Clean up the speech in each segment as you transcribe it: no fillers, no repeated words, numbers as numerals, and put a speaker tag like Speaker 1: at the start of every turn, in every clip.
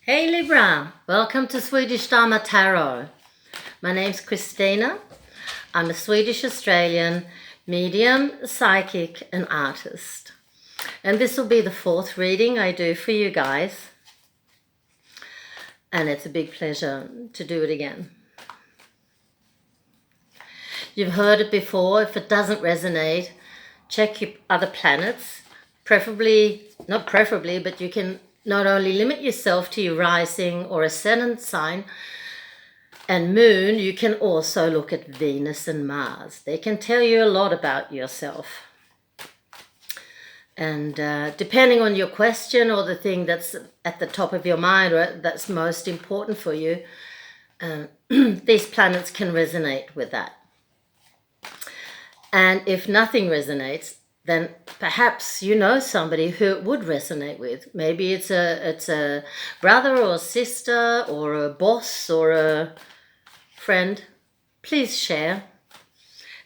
Speaker 1: Hey Libra, welcome to Swedish Dharma Tarot. My name's Christina. I'm a Swedish Australian medium, psychic and artist. And this will be the fourth reading I do for you guys. And it's a big pleasure to do it again. You've heard it before. If it doesn't resonate, check your other planets. Not preferably, but you can not only limit yourself to your rising or ascendant sign and moon, you can also look at Venus and Mars. They can tell you a lot about yourself. And depending on your question or the thing that's at the top of your mind or that's most important for you, these planets can resonate with that. And if nothing resonates, then perhaps you know somebody who it would resonate with. Maybe it's a brother or sister or a boss or a friend. Please share.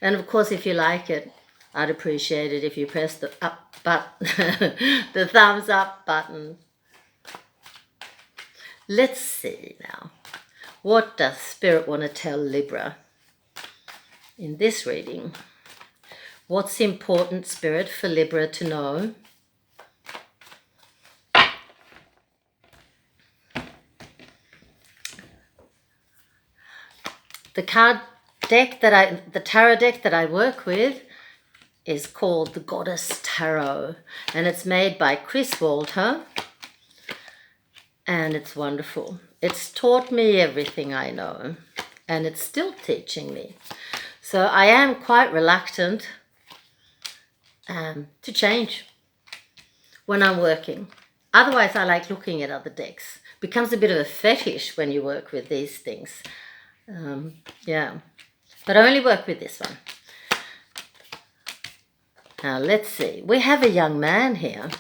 Speaker 1: And of course, if you like it, I'd appreciate it if you press the up button, the thumbs up button. Let's see now. What does Spirit want to tell Libra in this reading? What's important, Spirit, for Libra to know? The tarot deck that I work with is called the Goddess Tarot, and it's made by Chris Walter, and it's wonderful. It's taught me everything I know, and it's still teaching me. So I am quite reluctant to change when I'm working. Otherwise, I like looking at other decks. It becomes a bit of a fetish when you work with these things. Yeah, but I only work with this one. Now, let's see. We have a young man here.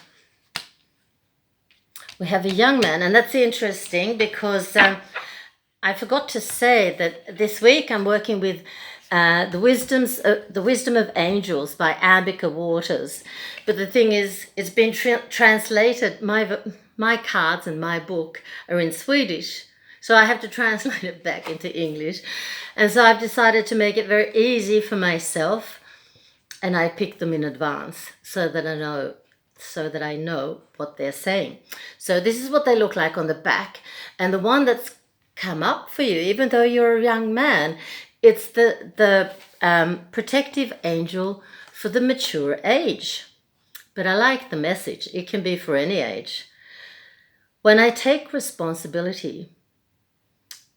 Speaker 1: We have a young man, and that's interesting because I forgot to say that this week I'm working with The Wisdom of Angels by Ambika Waters. But the thing is, it's been translated. My cards and my book are in Swedish, so I have to translate it back into English. And so I've decided to make it very easy for myself, and I pick them in advance so that I know what they're saying. So this is what they look like on the back. And the one that's come up for you, even though you're a young man, it's the protective angel for the mature age. But I like the message. It can be for any age. When I take responsibility,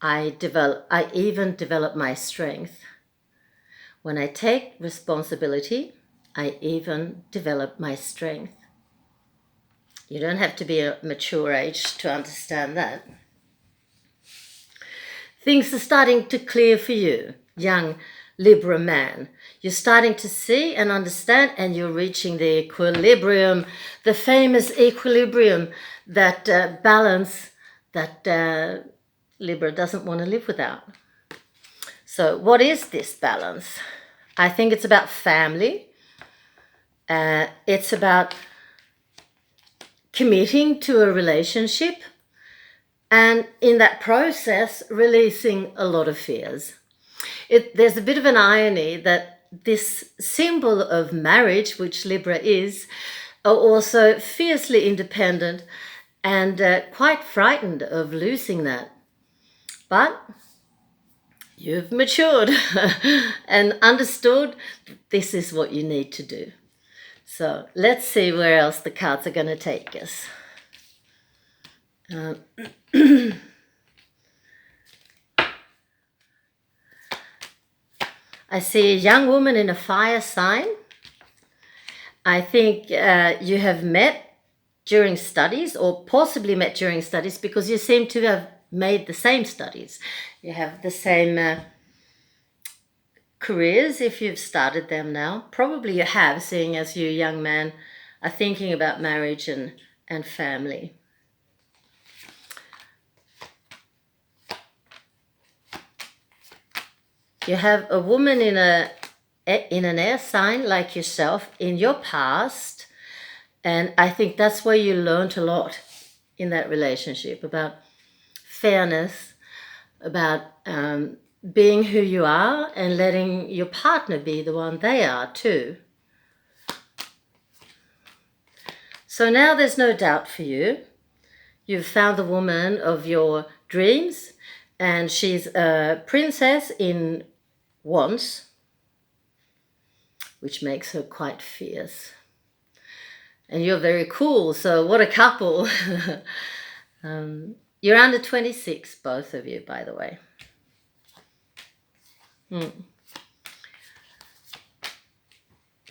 Speaker 1: I even develop my strength. When I take responsibility, I even develop my strength. You don't have to be a mature age to understand that. Things are starting to clear for you, young Libra man. You're starting to see and understand, and you're reaching the equilibrium, the famous equilibrium, that balance that Libra doesn't want to live without. So what is this balance? I think it's about family. It's about committing to a relationship, and in that process, releasing a lot of fears. There's a bit of an irony that this symbol of marriage, which Libra is, are also fiercely independent and quite frightened of losing that. But you've matured and understood this is what you need to do. So let's see where else the cards are going to take us. I see a young woman in a fire sign. I think you have met during studies, or possibly met during studies, because you seem to have made the same studies. You have the same careers if you've started them now. Probably you have, seeing as you young men are thinking about marriage and family. You have a woman in an air sign like yourself in your past, and I think that's where you learned a lot. in that relationship, about fairness, about being who you are and letting your partner be the one they are too. So now there's no doubt for you. You've found the woman of your dreams, and she's a princess in wands, which makes her quite fierce. And you're very cool, so what a couple. You're under 26, both of you, by the way.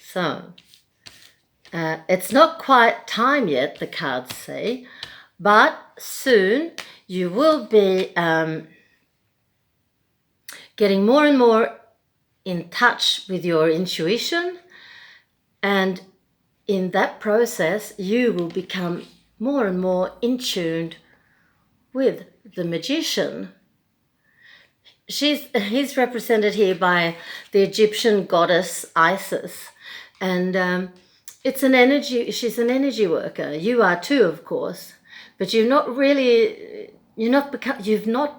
Speaker 1: So, it's not quite time yet, the cards say, but soon you will be getting more and more in touch with your intuition, and in that process you will become more and more in tune with the magician. He's represented here by the Egyptian goddess Isis, and it's an energy. She's an energy worker. You are too, of course, but you've not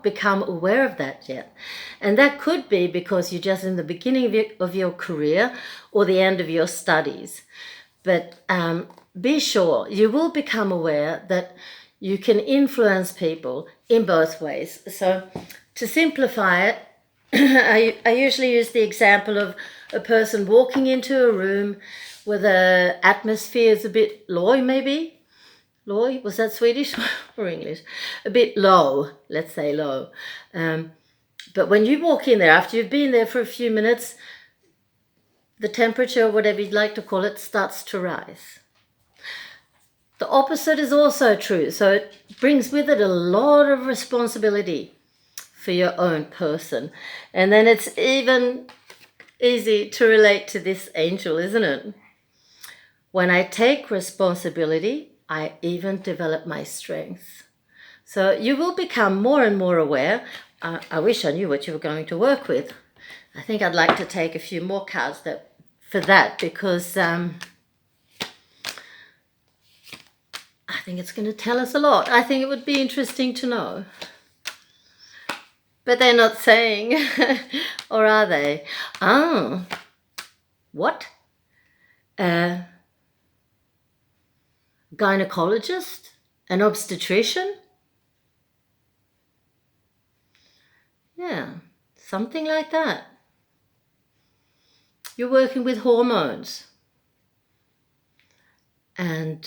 Speaker 1: become aware of that yet, and that could be because you're just in the beginning of your career or the end of your studies. But be sure you will become aware that you can influence people in both ways. So to simplify it, I usually use the example of a person walking into a room where the atmosphere is a bit low, maybe. Low, was that Swedish or English? A bit low, let's say low. But when you walk in there, after you've been there for a few minutes, the temperature, whatever you'd like to call it, starts to rise. The opposite is also true. So it brings with it a lot of responsibility for your own person. And then it's even easy to relate to this angel, isn't it? When I take responsibility, I even develop my strengths. So you will become more and more aware. I wish I knew what you were going to work with. I think I'd like to take a few more cards for that, because I think it's going to tell us a lot. I think it would be interesting to know. But they're not saying, or are they? Oh, what? Gynecologist? An obstetrician? Yeah, something like that. You're working with hormones and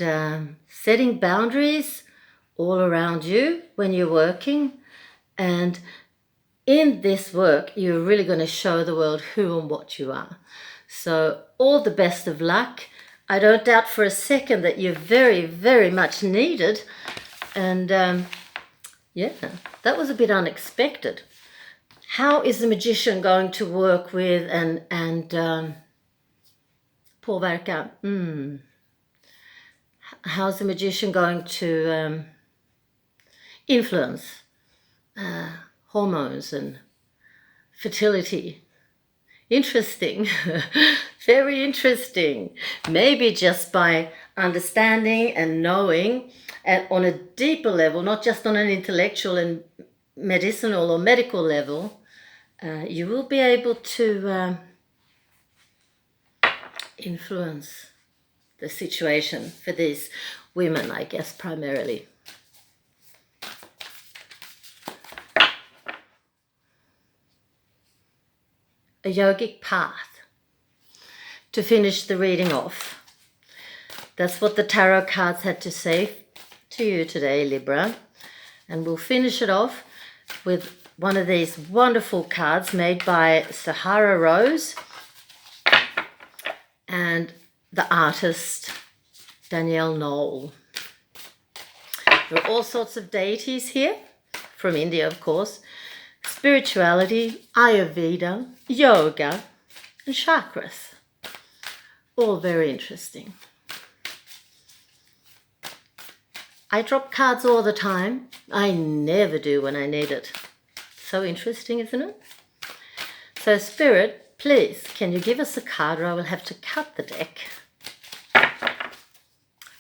Speaker 1: setting boundaries all around you when you're working. And in this work, you're really going to show the world who and what you are. So all the best of luck. I don't doubt for a second that you're very, very much needed. And yeah, that was a bit unexpected. How is the magician going to work with and påverka? How's the magician going to influence hormones and fertility? Interesting. Very interesting. Maybe just by understanding and knowing on a deeper level, not just on an intellectual and medicinal or medical level, you will be able to influence the situation for these women, I guess, primarily. A yogic path to finish the reading off. That's what the tarot cards had to say to you today, Libra. And we'll finish it off with one of these wonderful cards made by Sahara Rose and the artist Danielle Knoll. There are all sorts of deities here, from India, of course. Spirituality, Ayurveda, yoga, and chakras. All very interesting. I drop cards all the time. I never do when I need it. So interesting, isn't it? So Spirit, please, can you give us a card, or I will have to cut the deck.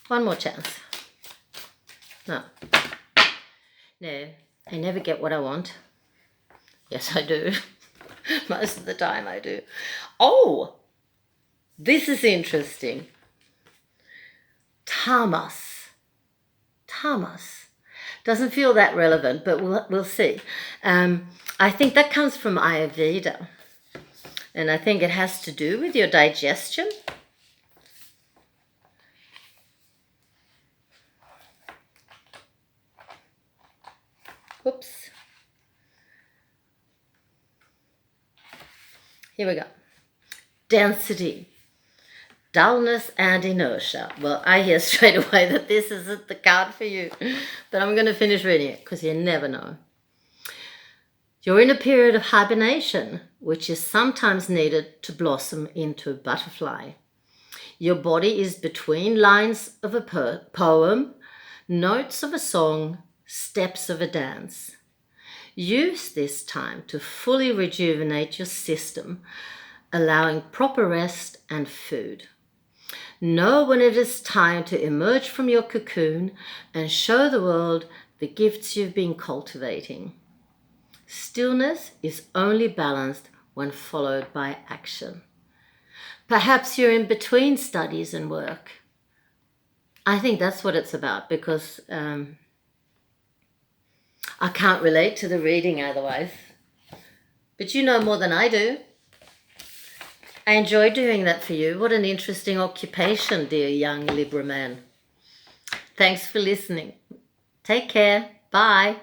Speaker 1: One more chance. No. No, I never get what I want. Yes, I do. Most of the time I do. Oh, this is interesting. Tamas. Tamas. Doesn't feel that relevant, but we'll see. I think that comes from Ayurveda. And I think it has to do with your digestion. Oops. Here we go. Density, dullness and inertia. Well, I hear straight away that this isn't the card for you, but I'm going to finish reading it because you never know. You're in a period of hibernation, which is sometimes needed to blossom into a butterfly. Your body is between lines of a poem, notes of a song, steps of a dance. Use this time to fully rejuvenate your system, allowing proper rest and food. Know when it is time to emerge from your cocoon and show the world the gifts you've been cultivating. Stillness is only balanced when followed by action. Perhaps you're in between studies and work. I think that's what it's about, because I can't relate to the reading otherwise. But you know more than I do. I enjoy doing that for you. What an interesting occupation, dear young Libra man. Thanks for listening. Take care. Bye.